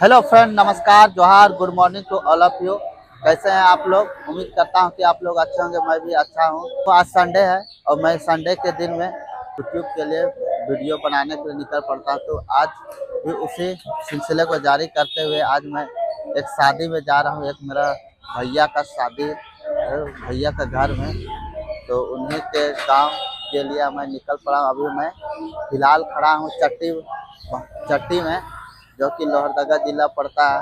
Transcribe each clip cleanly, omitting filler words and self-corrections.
Hello friend, नमस्कार, जोहार, good morning to all of you. कैसे हैं आप लोग? उम्मीद करता हूं कि आप लोग अच्छे होंगे। मैं भी अच्छा हूं। तो आज संडे है और मैं संडे के दिन में यूट्यूब के लिए वीडियो बनाने के लिए निकल पड़ता हूं। तो आज भी उसी सिलसिले को जारी करते हुए आज मैं एक शादी में जा रहा हूं। एक मेरा भैया का शादी है, भैया का घर में, तो उन्हीं के गाँव के लिए मैं निकल पड़ा हूँ। अभी मैं फिलहाल खड़ा हूँ चट्टी में, जो कि लोहरदगा जिला पड़ता है।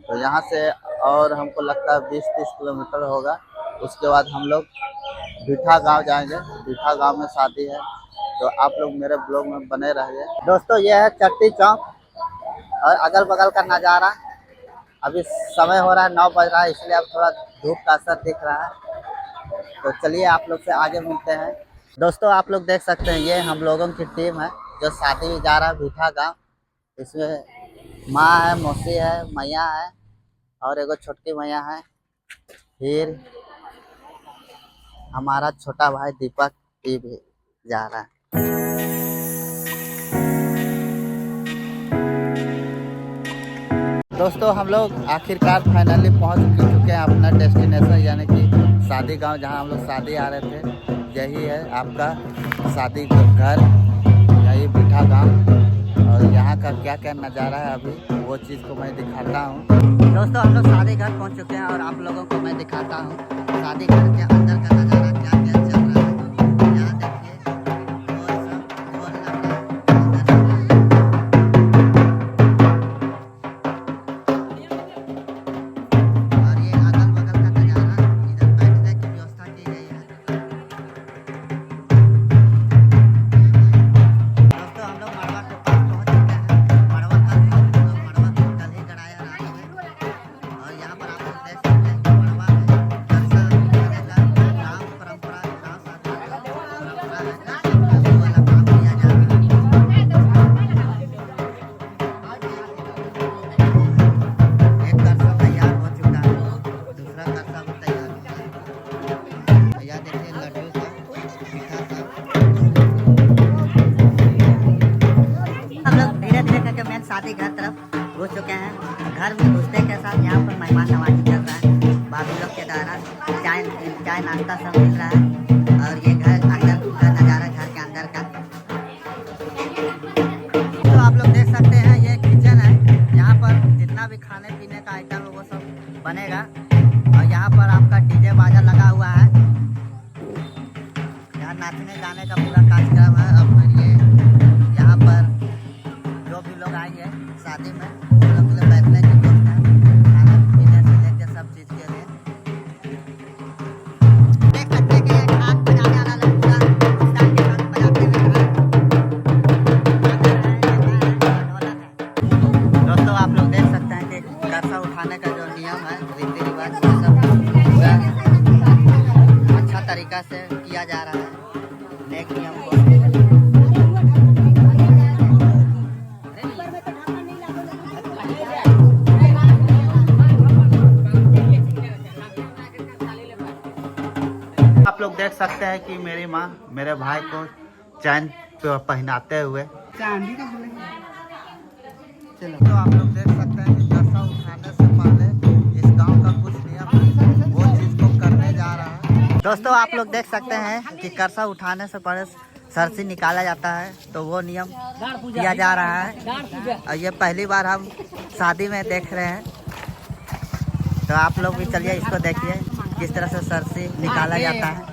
तो यहाँ से और हमको लगता है 20-30 किलोमीटर होगा। उसके बाद हम लोग भीठा गांव जाएंगे। भीठा गांव में शादी है, तो आप लोग मेरे ब्लॉग में बने रहिए। दोस्तों, ये है चट्टी चौक और अगल बगल का नज़ारा। अभी समय हो रहा है 9 बज रहा है, इसलिए अब थोड़ा धूप का असर दिख रहा है। तो चलिए आप लोग से आगे मिलते हैं। दोस्तों, आप लोग देख सकते हैं, ये हम लोगों की टीम है जो शादी में जा रहा है भीठा गाँव। इसमें माँ है, मौसी है, मैया है और एगो छोटकी मैया है। फिर हमारा छोटा भाई दीपक भी जा रहा है। दोस्तों, हम लोग आखिरकार फाइनली पहुंच चुके हैं अपना डेस्टिनेशन, यानी कि शादी गांव, जहां हम लोग शादी आ रहे थे। यही है आपका शादी घर, यही भीठा गांव। और यहाँ का क्या क्या नज़ारा है अभी वो चीज़ को मैं दिखाता हूँ। दोस्तों, हम लोग शादी घर पहुँच चुके हैं और आप लोगों को मैं दिखाता हूँ शादी घर के अंदर का नज़ारा क्या क्या चल रहा है। यहाँ देखिए, ढोल लग रहा है। और ये अगल बगल का नज़ारा, इधर बैठने की व्यवस्था की गई है। दोस्तों, हम लोग मड़वा के पास पहुँच चुके हैं। मड़वा को कल ही गड़ाया रात में। और यहाँ पर आप लोग देख सकते हैं कि मड़वा में कलसा रखने का गाँव परंपरा, गाँव शादी का परंपरा है। कलसा वो वाला काम किया जा रहा है। एक कलसा तैयार हो चुका है, दूसरा कलसा भी तैयार हो रहा है। भैया देखिए, लड्डू सब, मीठा सब। हम लोग धीरे धीरे करके मेन शादी घर तरफ घुस चुके हैं। घर में घुसते के साथ यहाँ पर मेहमान नवाजी चल रहा है। भाभी लोग के द्वारा चाय नाश्ता सब मिल रहा है। और ये घर अंदर का नज़ारा, घर के अंदर का। तो आप लोग देख सकते हैं, ये किचन है। यहाँ पर जितना भी खाने पीने का आइटम है वो सब बनेगा। और यहाँ पर आपका डीजे बाजा लगा हुआ है। यहाँ नाचने गाने का पूरा कार्यक्रम है। अब फिर ये यहाँ पर जो भी लोग आएंगे शादी में, उन लोग के लिए बैठने की व्यवस्था है, खाने पीने से लेकर सब चीज़ के लिए। देख सकते हैं कि एक हाथ बजाने वाला लोग पूरा स्टाइल के साथ बजाते हुए ढोलक है। दोस्तों, आप लोग देख सकते हैं कि कर्सा उठाने का जो नियम है, रीति रिवाज, ये सब पूरा अच्छा तरीका से किया जा रहा है। नेक नियम को आप लोग देख सकते हैं कि मेरी माँ मेरे भाई को चैन पहनाते हुए। चलो, तो आप लोग देख सकते हैं कि कर्सा उठाने से पहले इस गांव का कुछ नियम है, वो चीज़ को करने जा रहा है। दोस्तों, आप लोग देख सकते हैं कि कर्सा उठाने से पहले सरसी निकाला जाता है, तो वो नियम किया जा रहा है। और ये पहली बार हम शादी में देख रहे हैं। तो आप लोग भी चलिए इसको देखिए किस तरह से सरसी निकाला जाता है।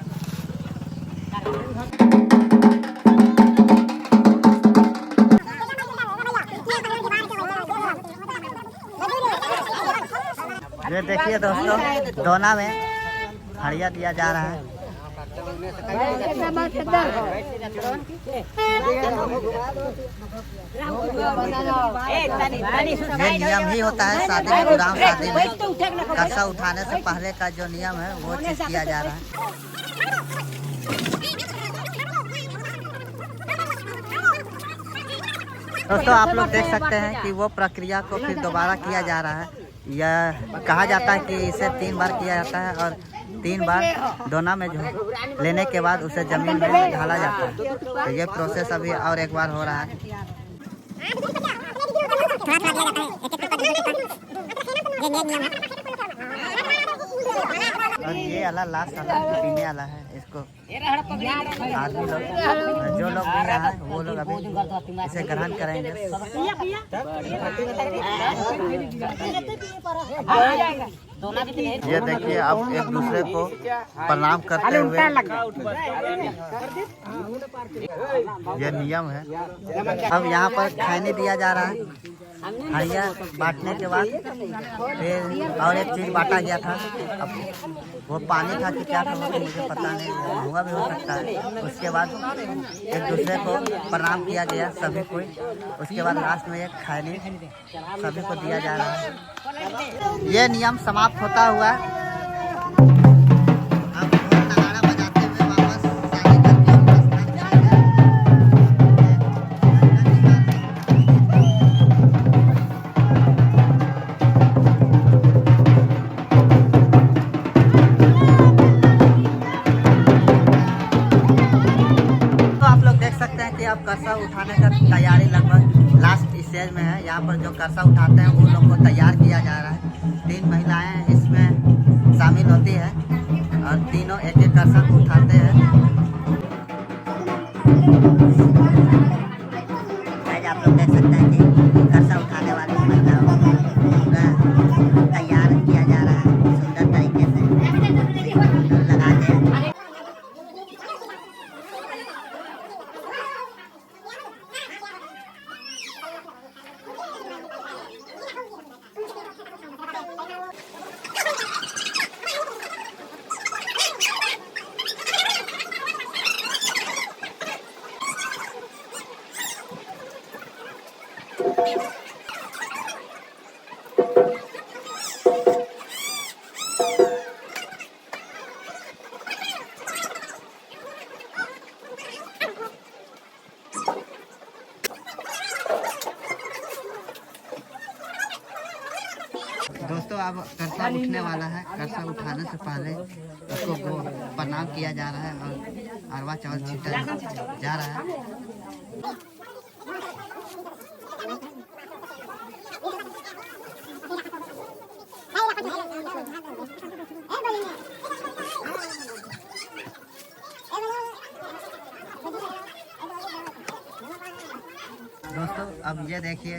ये देखिए दोस्तों, दोना में हड़िया दिया जा रहा है। ये नियम ही होता है शादी में, गाँव शादी में कर्सा उठाने से पहले का जो नियम है वो चीज़ किया जा रहा है। दोस्तों, आप लोग देख सकते हैं कि वो प्रक्रिया को फिर दोबारा किया जा रहा है। यह कहा जाता है कि इसे 3 बार किया जाता है और 3 बार दोना में जो लेने के बाद उसे ज़मीन में ढाला जाता है। तो ये प्रोसेस अभी और एक बार हो रहा है। और ये वाला लास्ट वाला पीने वाला है, इसको आदमी लोग जो लोग भी यहाँ हैं वो लोग अभी इसे ग्रहण करेंगे। ये देखिए अब एक दूसरे को प्रणाम करते हुए, ये नियम है। अब यहाँ पर खैनी दिया जा रहा है, हरिया बांटने के बाद फिर और एक चीज़ बांटा गया था। अब वो पानी था कि क्या था वो तो मुझे पता नहीं, धुआं भी हो सकता है। उसके बाद एक दूसरे को प्रणाम किया गया सभी को। उसके बाद लास्ट में एक खैनी सभी को दिया जा रहा है। ये नियम समाप्त होता हुआ अब कर्सा उठाने का तैयारी लगभग लास्ट स्टेज में है। यहाँ पर जो कर्सा उठाते हैं वो लोग को तैयार किया जा रहा है। 3 महिलाएं इसमें शामिल होती है और तीनों एक एक कर्सा को उठाते हैं। आप लोग देख सकते हैं कि कर्सा उठाने वाली महिलाओं को तैयार किया जा रहा है सुंदर तरीके से लगा के। दोस्तों अब कर्सा उठने वाला है। कर्सा उठाने से पहले उसको प्रणाम किया जा रहा है और अरवा चावल छीटा जा रहा है। दोस्तों अब ये देखिए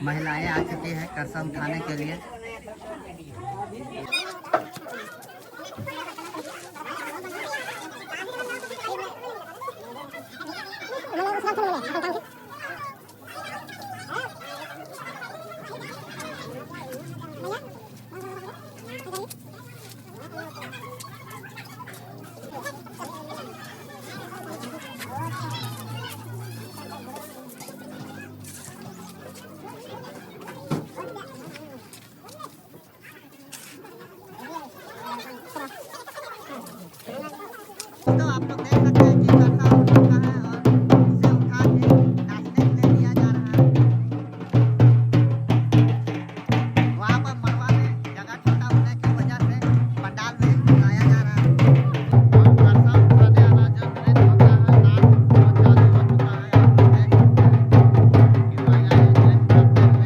महिलाएं आ चुकी हैं कर्सा उठाने के लिए। तो आप लोग देख सकते हैं कि कर्सा उठ चुका है और इसे उठा के नाचने के लिए दिया जा रहा है। वहाँ पर मड़वा में जगह छोटा होने की वजह से पंडाल में लाया जा रहा है। और कर्सा उठाने वाला जो नृत्य होता है नाच वो चालू हो चुका है। आप लोग देख सकते हैं कि महिलाएं नृत्य करते हुए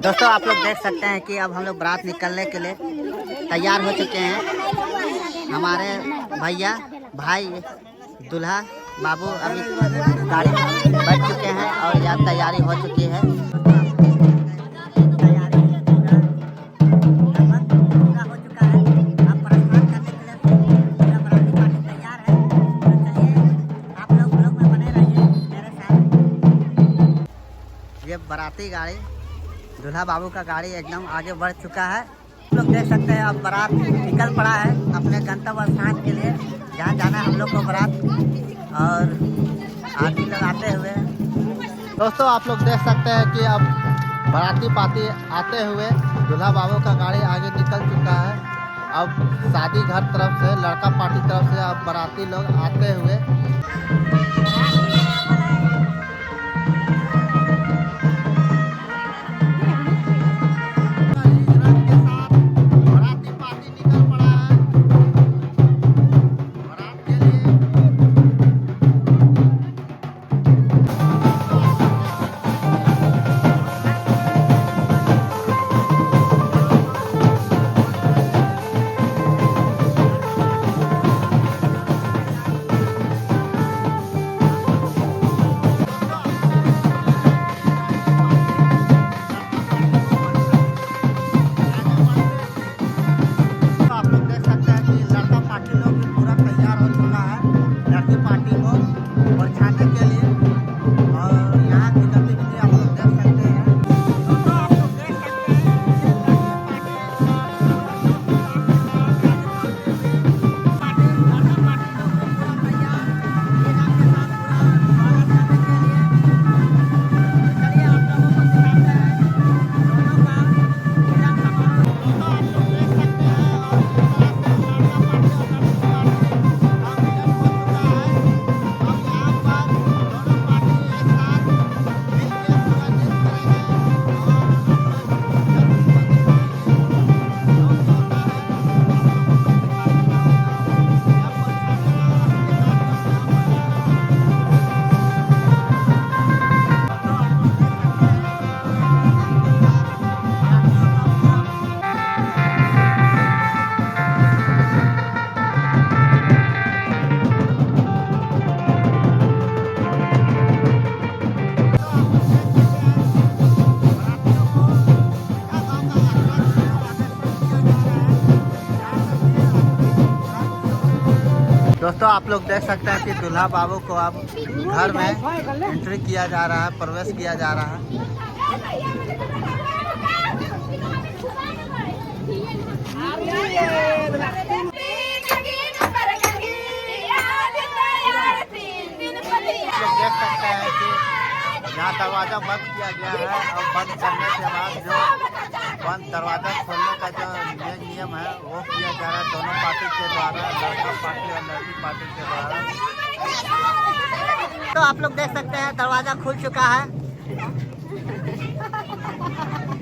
दोस्तों आप लोग देख सकते हैं कि अब हम लोग बारात निकलने के लिए तैयार हो चुके हैं। हमारे भैया भाई दूल्हा बाबू अभी गाड़ी में बैठ चुके हैं और यहाँ तैयारी हो चुकी है। आप लोग में बने रहिए। ये बाराती गाड़ी दूल्हा बाबू का गाड़ी एकदम आगे बढ़ चुका है। आप लोग देख सकते हैं अब बारात निकल पड़ा है अपने गंतव्य स्थान के लिए, जहाँ जाना है हम लोग को बारात, और आदमी लोग आते हुए। दोस्तों आप लोग देख सकते हैं कि अब बाराती पार्टी आते हुए दूल्हा बाबू का गाड़ी आगे निकल चुका है। अब शादी घर तरफ से, लड़का पार्टी तरफ से अब बाराती लोग आते हुए। दोस्तों आप लोग देख सकते हैं कि दूल्हा बाबू को अब घर में एंट्री किया जा रहा है, प्रवेश किया जा रहा है। आप लोग देख सकते हैं कि यहाँ दरवाज़ा बंद किया गया है, और बंद करने के बाद जो बंद दरवाज़ा खोलने का जो नियम है वो किया जा रहा है दोनों पार्टी के द्वारा, लड़का पार्टी और लड़की पार्टी के द्वारा। तो आप लोग देख सकते हैं दरवाज़ा खुल चुका है।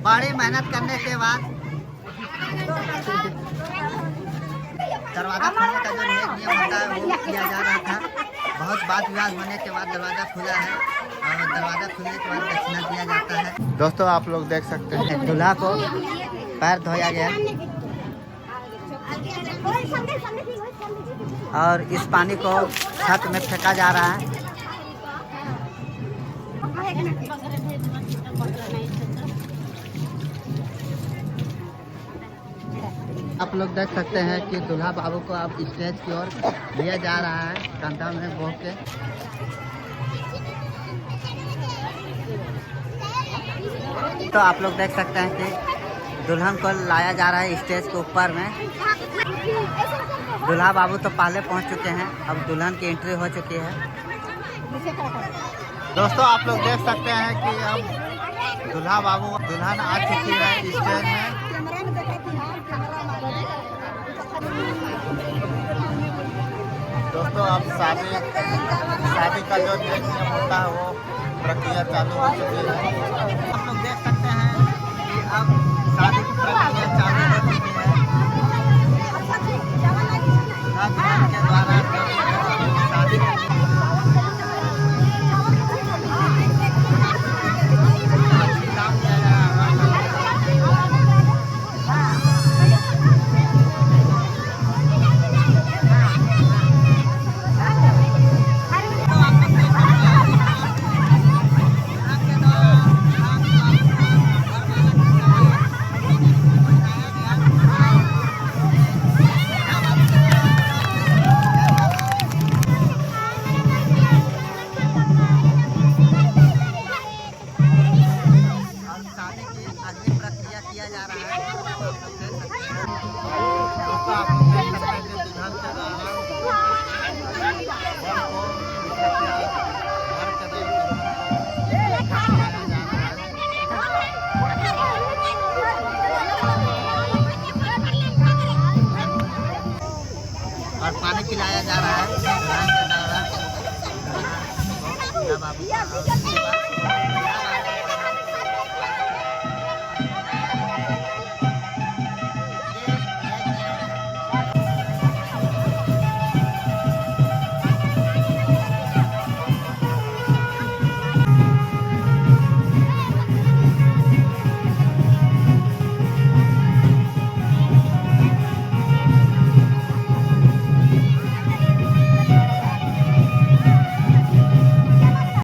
बड़ी मेहनत करने के बाद दरवाज़ा खोलने का जो नियम होता है वो किया जा रहा था। बहुत बात विवाद होने के बाद दरवाज़ा खुला है, और दरवाज़ा खुलने के बाद दक्षिणा दिया जाता है। दोस्तों आप लोग देख सकते हैं दूल्हा को पैर धोया गया, और इस पानी को छत में फेंका जा रहा है। आप लोग देख सकते हैं कि दूल्हा बाबू को अब स्टेज की ओर लिया जा रहा है कंधा में बोह के। तो आप लोग देख सकते हैं कि दुल्हन को लाया जा रहा है स्टेज के ऊपर में। दूल्हा बाबू तो पहले पहुंच चुके हैं, अब दुल्हन की एंट्री हो चुकी है। दोस्तों आप लोग देख सकते हैं कि अब दूल्हा बाबू दुल्हन आ चुकी है स्टेज में। दोस्तों अब शादी का जो नियम होता है वो प्रक्रिया चालू हो चुकी है। आप लोग देख सकते हैं कि अब शादी की प्रक्रिया चालू हो चुकी है। दुल्हन के द्वारा शादी बाबू का और